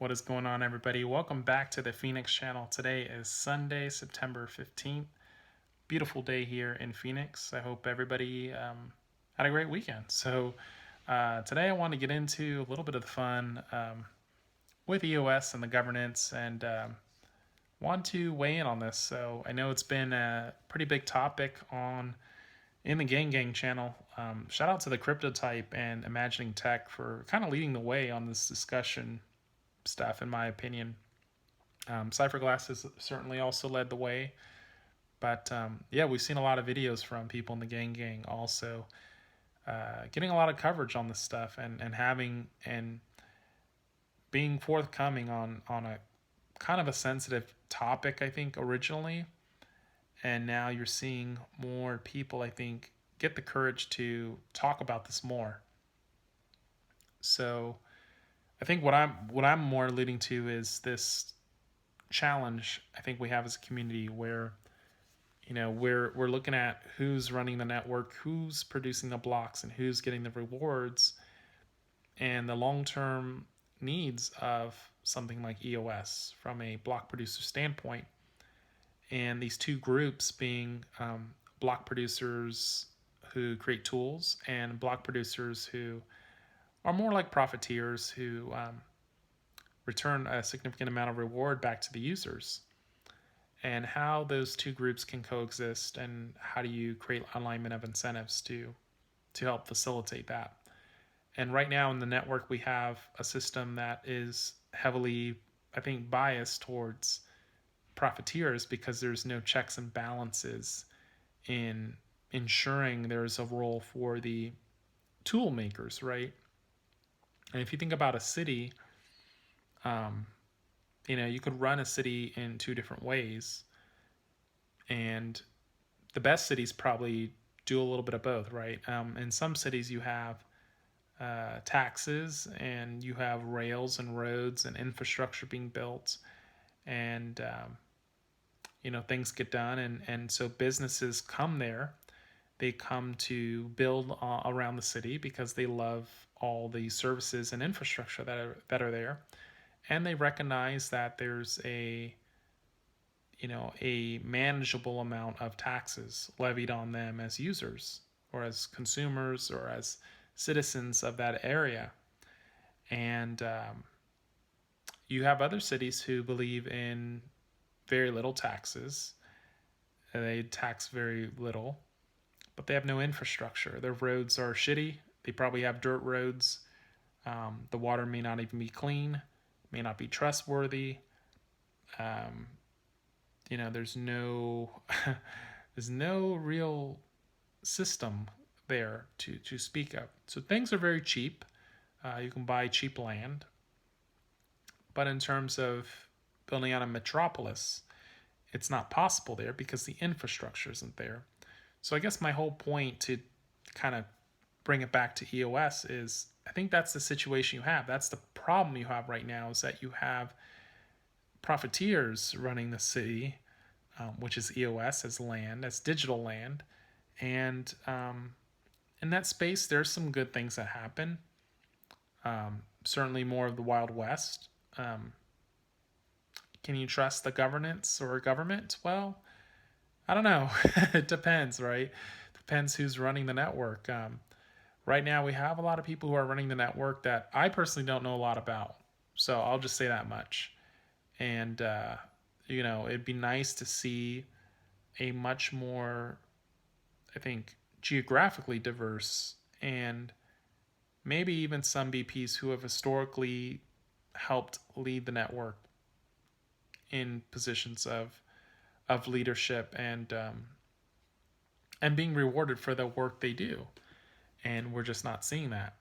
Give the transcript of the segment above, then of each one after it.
What is going on, everybody? Welcome back to the Phoenix channel. Today is Sunday, September 15th. Beautiful day here in Phoenix. I hope everybody had a great weekend. Today I want to get into a little bit of the fun with EOS and the governance and want to weigh in on this. So I know it's been a pretty big topic in the Gang channel. Shout out to the Crypto Type and Imagining Tech for kind of leading the way on this discussion stuff, in my opinion. Cypherglass has certainly also led the way, but yeah, we've seen a lot of videos from people in the gang also getting a lot of coverage on this stuff and having and being forthcoming on a kind of a sensitive topic, I think, originally. And now you're seeing more people, I think, get the courage to talk about this more. So I think what I'm more alluding to is this challenge I think we have as a community where we're looking at who's running the network, who's producing the blocks, and who's getting the rewards, and the long-term needs of something like EOS from a block producer standpoint. And these two groups being block producers who create tools and block producers who are more like profiteers who return a significant amount of reward back to the users, and how those two groups can coexist, and how do you create alignment of incentives to help facilitate that. And right now in the network, we have a system that is heavily, I think, biased towards profiteers because there's no checks and balances in ensuring there's a role for the tool makers, right? And if you think about a city, um, you could run a city in two different ways, and the best cities probably do a little bit of both, right? In some cities, you have taxes, and you have rails and roads and infrastructure being built, and things get done, and so businesses come there. They come to build around the city because they love all the services and infrastructure that are there, and they recognize that there's a manageable amount of taxes levied on them as users or as consumers or as citizens of that area. And you have other cities who believe in very little taxes. They tax very little, but they have no infrastructure. Their roads are shitty. They probably have dirt roads. The water may not even be clean, may not be trustworthy. There's no there's no real system there to speak of. So things are very cheap. You can buy cheap land, but in terms of building out a metropolis, it's not possible there because the infrastructure isn't there. So I guess my whole point, to kind of bring it back to EOS, is I think that's the situation you have. That's the problem you have right now, is that you have profiteers running the city, which is EOS, as land, as digital land. And in that space, there's some good things that happen. Certainly more of the Wild West. Can you trust the governance or government? Well, I don't know. It depends, right? Depends who's running the network. Right now, we have a lot of people who are running the network that I personally don't know a lot about. So I'll just say that much. And, it'd be nice to see a much more, I think, geographically diverse, and maybe even some BPs who have historically helped lead the network in positions of leadership and being rewarded for the work they do. And we're just not seeing that.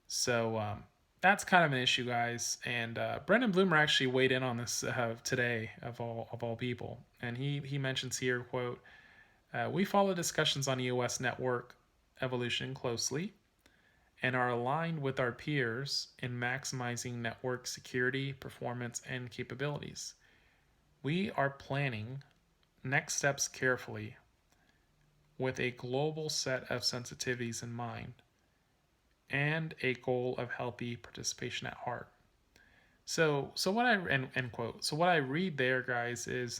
So that's kind of an issue, guys. And Brendon Bloomer actually weighed in on this today, of all people. And he mentions here, quote, "We follow discussions on EOS network evolution closely and are aligned with our peers in maximizing network security, performance, and capabilities. We are planning next steps carefully with a global set of sensitivities in mind and a goal of healthy participation at heart. So what I end quote. So what I read there, guys, is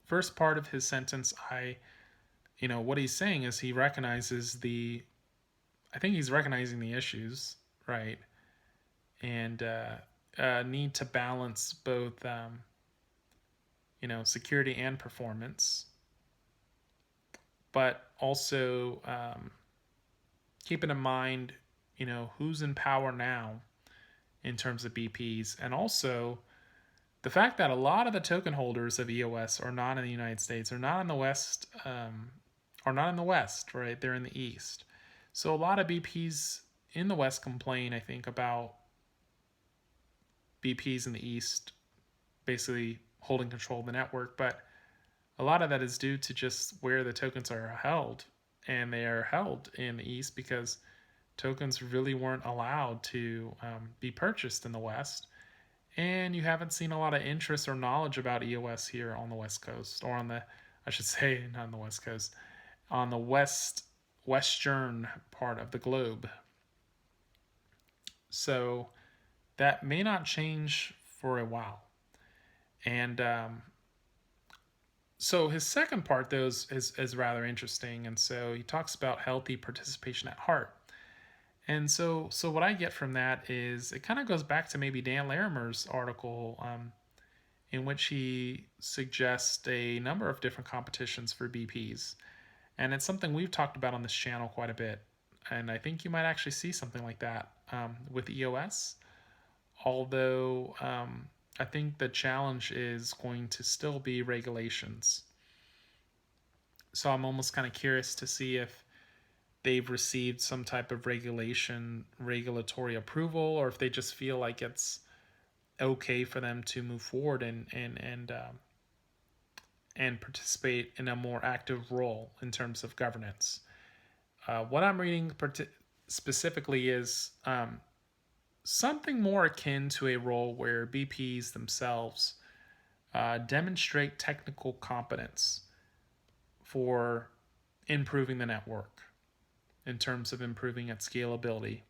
first part of his sentence. What he's saying is he recognizes the. I think he's recognizing the issues, right, and need to balance both, security and performance, but also keeping in mind, who's in power now in terms of BPs, and also the fact that a lot of the token holders of EOS are not in the United States, are not in the West, are not in the West, right? They're in the East. So a lot of BPs in the West complain, I think, about BPs in the East basically holding control of the network, but a lot of that is due to just where the tokens are held, and they are held in the East because tokens really weren't allowed to be purchased in the West. And you haven't seen a lot of interest or knowledge about EOS here on the West Coast, or I should say, not on the West Coast, on the western part of the globe. So that may not change for a while. And so his second part, though, is rather interesting. And so he talks about healthy participation at heart. And so what I get from that is it kind of goes back to maybe Dan Larimer's article, in which he suggests a number of different competitions for BPs. And it's something we've talked about on this channel quite a bit. And I think you might actually see something like that with EOS. Although I think the challenge is going to still be regulations. So I'm almost kind of curious to see if they've received some type of regulatory approval, or if they just feel like it's okay for them to move forward and participate in a more active role in terms of governance. What I'm reading specifically is something more akin to a role where BPs themselves demonstrate technical competence for improving the network, in terms of improving its scalability,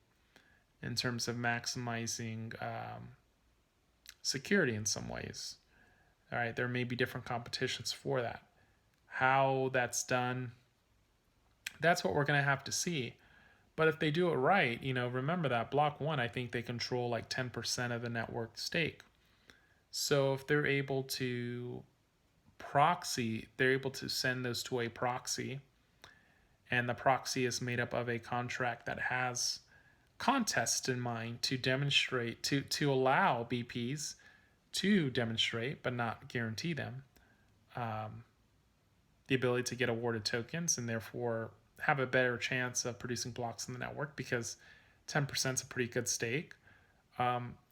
in terms of maximizing security in some ways. All right, there may be different competitions for that. How that's done, that's what we're going to have to see. But if they do it right, remember that Block.one, I think they control like 10% of the network stake. So if they're able to they're able to send those to a proxy, and the proxy is made up of a contract that has contests in mind to demonstrate, to allow BPs to demonstrate, but not guarantee them, the ability to get awarded tokens, and therefore have a better chance of producing blocks in the network, because 10% is a pretty good stake.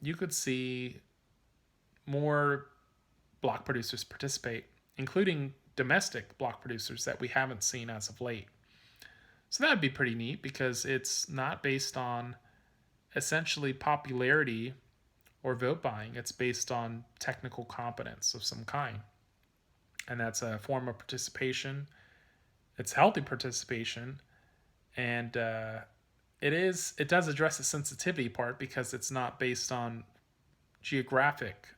You could see more block producers participate, including domestic block producers that we haven't seen as of late. So that would be pretty neat, because it's not based on essentially popularity or vote buying. It's based on technical competence of some kind. And that's a form of participation. It's healthy participation. And it does address the sensitivity part, because it's not based on geographic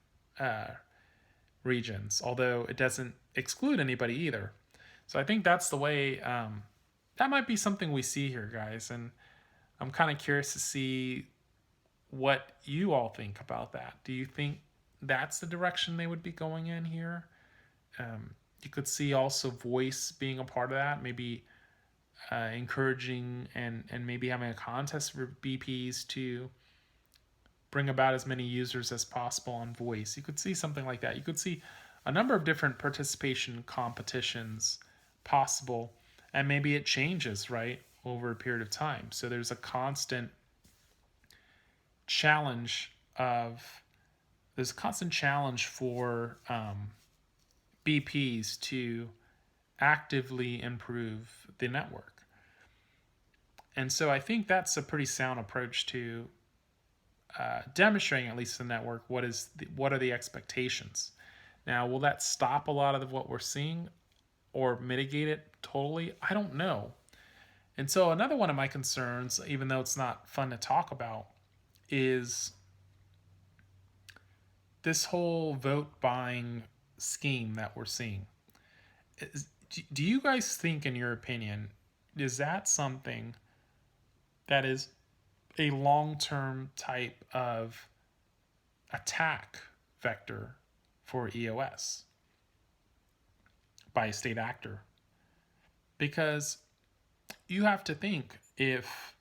regions, although it doesn't exclude anybody either. So I think that's the way, that might be something we see here, guys. And I'm kind of curious to see what you all think about that. Do you think that's the direction they would be going in here? You could see also voice being a part of that, maybe encouraging and maybe having a contest for BPs to bring about as many users as possible on voice. You could see something like that. You could see a number of different participation competitions possible, and maybe it changes, right, over a period of time. So there's a constant challenge for BPs to actively improve the network. And so I think that's a pretty sound approach to demonstrating, at least the network, what are the expectations. Now, will that stop a lot of what we're seeing or mitigate it totally? I don't know. And so another one of my concerns, even though it's not fun to talk about, is this whole vote buying scheme that we're seeing, do you guys think, in your opinion, is that something that is a long term type of attack vector for EOS by a state actor? Because you have to think, if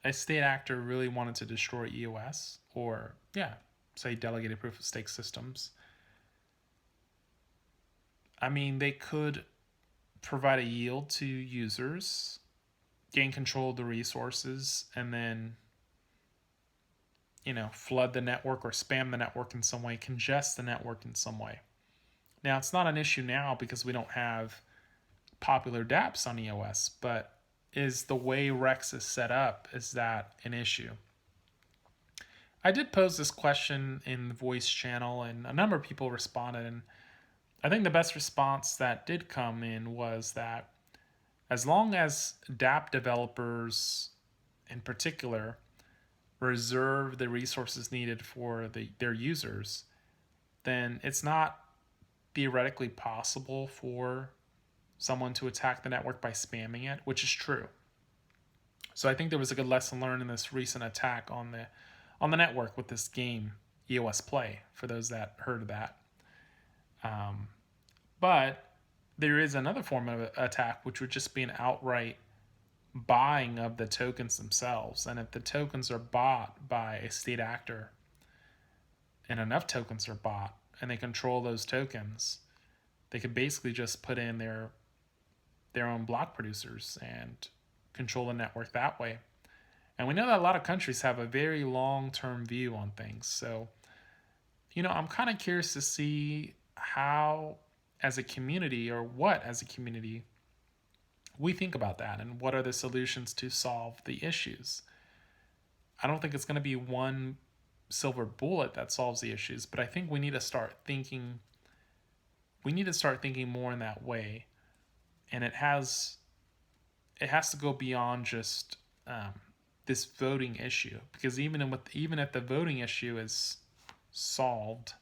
a state actor really wanted to destroy EOS, or, yeah, say delegated proof of stake systems, I mean, they could provide a yield to users, gain control of the resources, and then, flood the network or spam the network in some way, congest the network in some way. Now, it's not an issue now because we don't have popular dApps on EOS, but is the way Rex is set up, is that an issue? I did pose this question in the voice channel, and a number of people responded, and I think the best response that did come in was that as long as dApp developers in particular reserve the resources needed for their users, then it's not theoretically possible for someone to attack the network by spamming it, which is true. So I think there was a good lesson learned in this recent attack on the network with this game EOS Play, for those that heard of that. But there is another form of attack, which would just be an outright buying of the tokens themselves. And if the tokens are bought by a state actor, and enough tokens are bought, and they control those tokens, they could basically just put in their own block producers and control the network that way. And we know that a lot of countries have a very long-term view on things. So, I'm kind of curious to see how, as a community, or what as a community, we think about that, and what are the solutions to solve the issues. I don't think it's going to be one silver bullet that solves the issues, but I think we need to start thinking more in that way. And it has to go beyond just this voting issue, because even if the voting issue is solved,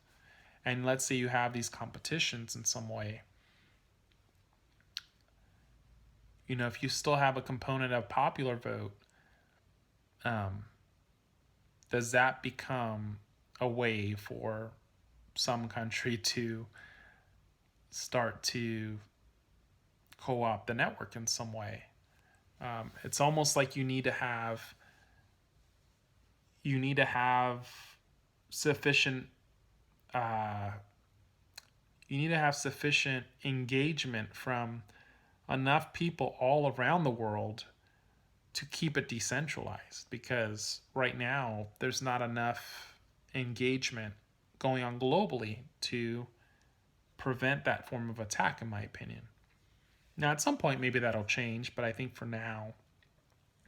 and let's say you have these competitions in some way, if you still have a component of popular vote, does that become a way for some country to start to co-opt the network in some way? It's almost like you need to have sufficient engagement from enough people all around the world to keep it decentralized, because right now there's not enough engagement going on globally to prevent that form of attack, in my opinion. Now, at some point, maybe that'll change, but I think for now,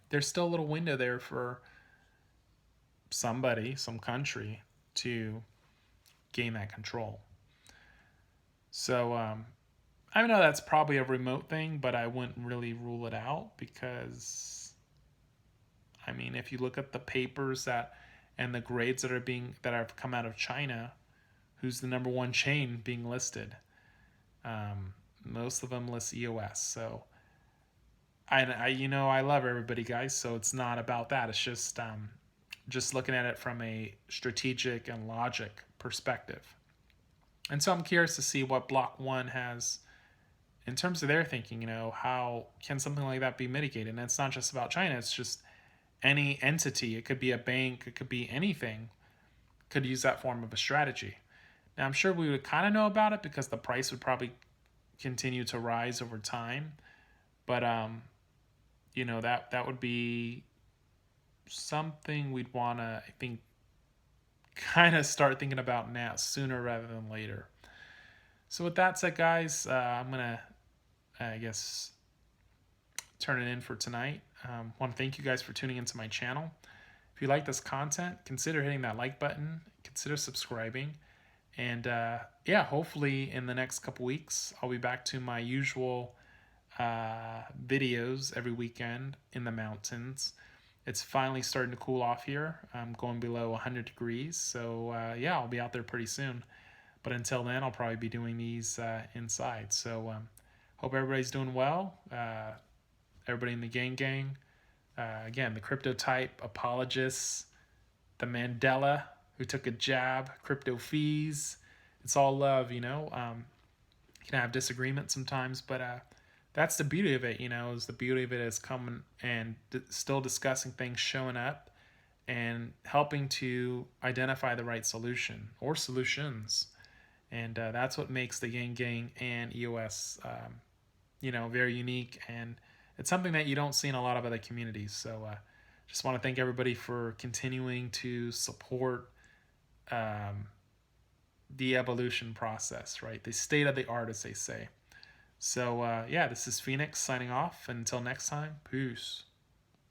there's still a little window there for some country, to gain that control. So, I know that's probably a remote thing, but I wouldn't really rule it out, because, if you look at the papers and the grades that have come out of China, who's the number one chain being listed? Most of them list EOS. So I love everybody, guys. So it's not about that. It's just looking at it from a strategic and logic perspective. And so I'm curious to see what Block.one has in terms of their thinking. How can something like that be mitigated? And it's not just about China. It's just any entity. It could be a bank. It could be anything. Could use that form of a strategy. Now, I'm sure we would kind of know about it, because the price would probably continue to rise over time. But, that would be something we'd want to, I think, kind of start thinking about now, sooner rather than later. So with that said, guys, I'm going to, I guess, turn it in for tonight. I want to thank you guys for tuning into my channel. If you like this content, consider hitting that like button, consider subscribing, and hopefully in the next couple weeks, I'll be back to my usual videos every weekend in the mountains. It's finally starting to cool off here. I'm going below 100 degrees. So yeah, I'll be out there pretty soon. But until then, I'll probably be doing these inside. So hope everybody's doing well. Everybody in the gang. Again, the crypto type apologists, the Mandela who took a jab, crypto fees. It's all love, you know. You can have disagreements sometimes, but that's the beauty of it, you know. Is the beauty of it is coming and still discussing things, showing up, and helping to identify the right solution or solutions. And that's what makes the Gang and EOS, you know, very unique. And it's something that you don't see in a lot of other communities. So just want to thank everybody for continuing to support the evolution process, right? The state of the art, as they say. So, yeah, this is Phoenix signing off. Until next time, peace.